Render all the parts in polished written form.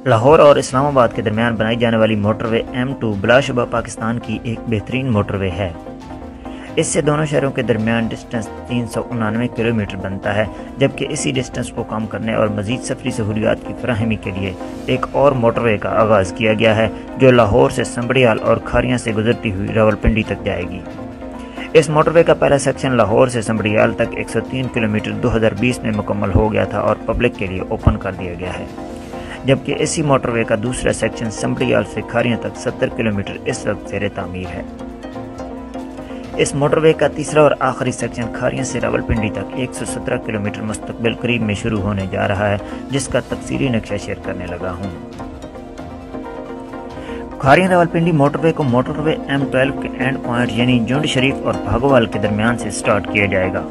لاہور اور اسلام آباد کے درمیان بنائی جانے والی موٹر وے M2 بلا شبہ پاکستان کی ایک بہترین موٹر وے ہے۔ اس سے دونوں شہروں کے درمیان ڈسٹنس 399 کلومیٹر بنتا ہے، جبکہ اسی ڈسٹنس کو کم کرنے اور مزید سفری سہولیات کی فراہمی کے لیے ایک اور موٹر وے کا آغاز کیا گیا ہے جو لاہور سے سنبڑیال اور کھاریاں سے گزرتی ہوئی راولپنڈی تک جائے گی۔ اس موٹر وے کا پہلا سیکشن لاہور سے سنبڑیال تک 103 کلومیٹر 2020 میں مکمل ہو گیا تھا اور پبلک کے لیے اوپن کر دیا گیا ہے، جبکہ اسی موٹر وے کا دوسرا سیکشن سنبڑیال سے کھاریاں تک 70 کلومیٹر اس وقت زیر تعمیر ہے۔ اس موٹر وے کا تیسرا اور آخری سیکشن کھاریاں سے راولپنڈی تک 117 کلومیٹر مستقبل قریب میں شروع ہونے جا رہا ہے، جس کا تفصیلی نقشہ شیئر کرنے لگا ہوں۔ کھاریاں راولپنڈی موٹر وے کو موٹر وے M12 کے اینڈ پوائنٹ یعنی جونڈ شریف اور بھاگوال کے درمیان سے سٹارٹ کیا جائے گا۔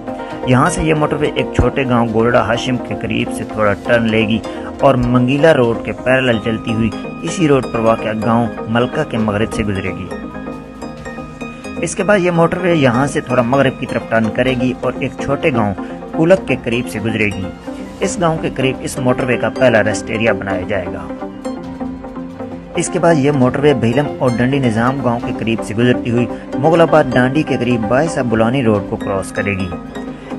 یہاں سے یہ موٹر وے ایک چھوٹے گاؤں گولڑا ہاشم کے قریب سے تھوڑا ٹرن لے گی اور منگیلا روڈ کے پیرالل چلتی ہوئی اسی روڈ پر واقع گاؤں ملکہ کے مغرب سے گزرے گی۔ اس کے بعد یہ موٹر وے یہاں سے تھوڑا مغرب کی طرف ٹرن کرے گی اور ایک چھوٹے گاؤں کولک کے قریب سے گزرے گی۔ اس گاؤں کے قریب اس موٹر وے کا پہلا ریسٹ ایریا بنایا جائے گا۔ اس کے بعد یہ موٹر وے بھیلم اور ڈنڈی نظام گاؤں کے قریب سے گزرتی ہوئی مغل آباد ڈانڈی کے قریب باعث بلانی روڈ کو کراس کرے گی۔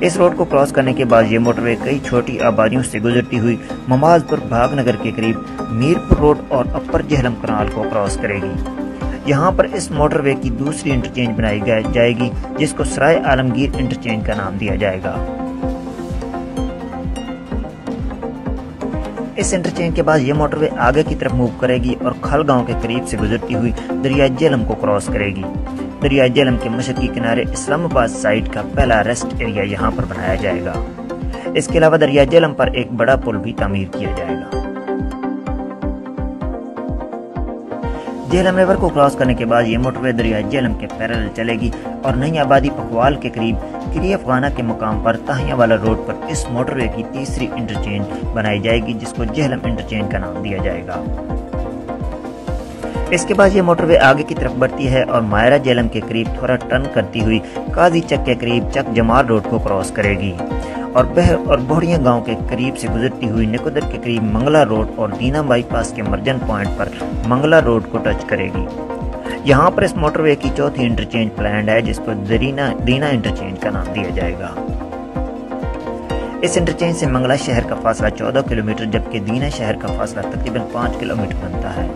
اس روڈ کو کراس کرنے کے بعد یہ موٹر وے کئی چھوٹی آبادیوں سے گزرتی ہوئی مماز پور بھاگ نگر کے قریب میرپور روڈ اور اپر جہلم کنال کو کراس کرے گی۔ یہاں پر اس موٹر وے کی دوسری انٹرچینج بنائی جائے گی جس کو سرائے عالمگیر انٹرچینج کا نام دیا جائے گا۔ اس انٹرچینج کے بعد یہ موٹر وے آگے کی طرف موو کرے گی اور کھل گاؤں کے قریب سے گزرتی ہوئی دریائے جہلم کو کراس کرے گی۔ دریائے جہلم کے مشرقی کنارے اسلام آباد سائٹ کا پہلا ریسٹ ایریا یہاں پر بنایا جائے گا۔ اس کے علاوہ دریائے جہلم پر ایک بڑا پل بھی تعمیر کیا جائے گا۔ جہلم ریور کو کراس کرنے کے بعد یہ موٹر وے دریائے جہلم کے پیرالل چلے گی اور نئی آبادی پکوال کے قریب کری افغانہ کے مقام پر تاہیاں والا روڈ پر اس موٹر وے کی تیسری انٹرچینج بنائی جائے گی جس کو جہلم انٹرچینج کا نام دیا جائے گا۔ اس کے بعد یہ موٹر وے آگے کی طرف بڑھتی ہے اور مائرہ جہلم کے قریب تھوڑا ٹرن کرتی ہوئی قاضی چک کے قریب چک جمال روڈ کو کراس کرے گی اور بوڑیاں گاؤں کے قریب سے گزرتی ہوئی نکودر کے قریب منگلا روڈ اور دینا بائی پاس کے مرجن پوائنٹ پر منگلا روڈ کو ٹچ کرے گی۔ یہاں پر اس موٹر وے کی چوتھی انٹرچینج پلانڈ ہے جس کو دینا انٹرچینج کا نام دیا جائے گا۔ اس انٹرچینج سے منگلا شہر کا فاصلہ 14 کلومیٹر جبکہ دینا شہر کا فاصلہ تقریباً 5 کلومیٹر بنتا ہے۔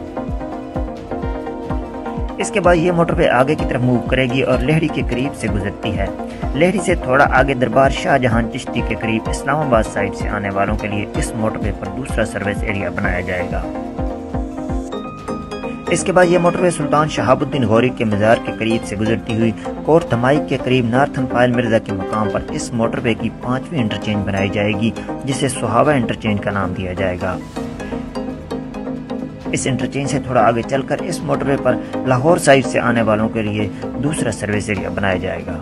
اس کے بعد یہ موٹر وے آگے کی طرف موو کرے گی اور لہڑی کے قریب سے گزرتی ہے۔ لہڑی سے تھوڑا آگے دربار شاہ جہان چشتی کے قریب اسلام آباد سائٹ سے آنے والوں کے لیے اس موٹر وے پر دوسرا سروس ایریا بنایا جائے گا۔ اس کے بعد یہ موٹر وے سلطان شہاب الدین غوری کے مزار کے قریب سے گزرتی ہوئی کوٹ دھمائی کے قریب نارتھن فائل مرزا کے مقام پر اس موٹر وے کی 5ویں انٹرچینج بنائی جائے گی جسے سہاوا انٹرچینج کا نام دیا جائے گا۔ اس انٹرچینج سے تھوڑا آگے چل کر اس موٹر وے پر لاہور سائٹ سے آنے والوں کے لیے دوسرا سروس ایریا بنایا جائے گا۔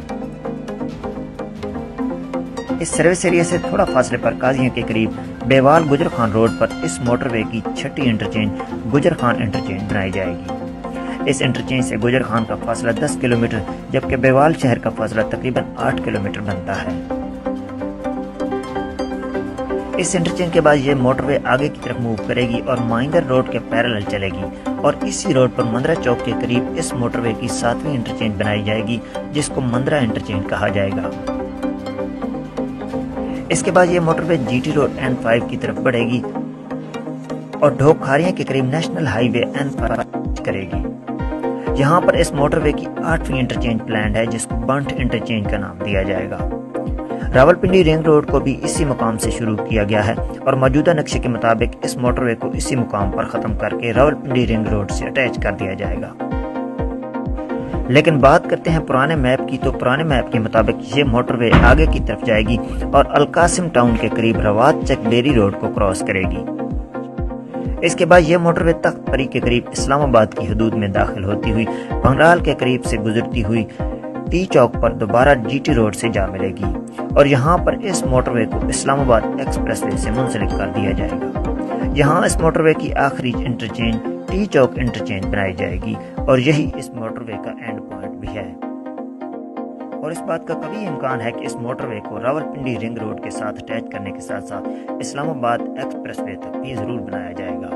اس سروس ایریا سے تھوڑا فاصلے پر قاضیاں کے قریب بیوال گجر خان روڈ پر اس موٹر وے کی چھٹی انٹرچینج گجر خان انٹرچینج بنائی جائے گی۔ اس انٹرچینج سے گجر خان کا فاصلہ 10 کلومیٹر جبکہ بیوال شہر کا فاصلہ تقریباً 8 کلومیٹر بنتا ہے۔ اس انٹرچینج کے بعد یہ موٹر وے آگے کی طرف موو کرے گی اور مائندر روڈ کے پیرالل چلے گی اور اسی روڈ پر مندرہ چوک کے قریب اس موٹر وے کی 7ویں انٹرچینج بنائی جائے گی جس کو مندرہ انٹرچینج کہا جائے گا۔ اس کے بعد یہ موٹر وے GT روڈ N5 کی طرف بڑھے گی اور ڈھوک کھاریاں کے قریب نیشنل ہائی وے N5 کرے گی۔ یہاں پر اس موٹر وے کی 8ویں انٹرچینج پلانڈ ہے جس کو بنٹ انٹرچینج کا نام دیا جائے گا۔ راولپنڈی رنگ روڈ کو بھی اسی مقام سے شروع کیا گیا ہے اور موجودہ نقشے کے مطابق اس موٹر وے کو اسی مقام پر ختم کر کے راولپنڈی رنگ روڈ سے اٹیچ کر دیا جائے گا۔ لیکن بات کرتے ہیں پرانے میپ کی تو پرانے میپ کے مطابق یہ موٹر وے آگے کی طرف جائے گی اور القاسم ٹاؤن کے قریب روات چک ڈیری روڈ کو کراس کرے گی۔ اس کے بعد یہ موٹر وے تخت پری کے قریب اسلام آباد کی حدود میں داخل ہوتی ہوئی بنگرال کے قریب سے گزرتی ہوئی ٹی چوک پر دوبارہ GT روڈ سے جا ملے گی اور یہاں پر اس موٹر وے کو اسلام آباد ایکسپریس وے سے منسلک کر دیا جائے گا۔ یہاں اس موٹر وے کی آخری انٹرچینج ٹی چوک انٹرچینج بنائی جائے گی اور یہی اس موٹر وے کا اینڈ پوائنٹ بھی ہے اور اس بات کا کبھی امکان ہے کہ اس موٹر وے کو راولپنڈی رنگ روڈ کے ساتھ اٹیچ کرنے کے ساتھ ساتھ اسلام آباد ایکسپریس وے تک بھی ضرور بنایا جائے گا۔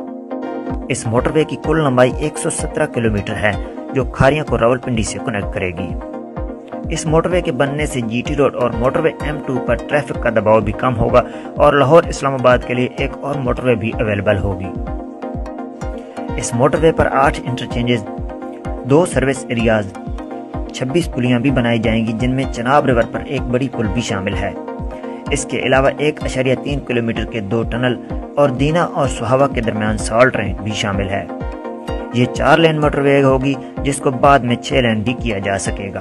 اس موٹر وے کی کل لمبائی 117 کلومیٹر ہے جو کھاریاں کو راولپنڈی سے کنیکٹ کرے گی۔ اس موٹر وے کے بننے سے جی ٹی روڈ اور موٹر وے M2 پر ٹریفک کا دباؤ بھی کم ہوگا اور لاہور اسلام آباد کے لیے ایک اور موٹر وے بھی اویلیبل ہوگی۔ اس موٹر وے پر 8 انٹرچینجز، 2 سروس ایریاز، 26 پلیاں بھی بنائی جائیں گی جن میں چناب ریور پر ایک بڑی پل بھی شامل ہے۔ اس کے علاوہ 1.3 کلومیٹر کے 2 ٹنل اور دینا اور سہاوا کے درمیان سالٹ رینک بھی شامل ہے۔ یہ 4 لین موٹر وے ہوگی جس کو بعد میں 6 لین بھی کیا جا سکے گا۔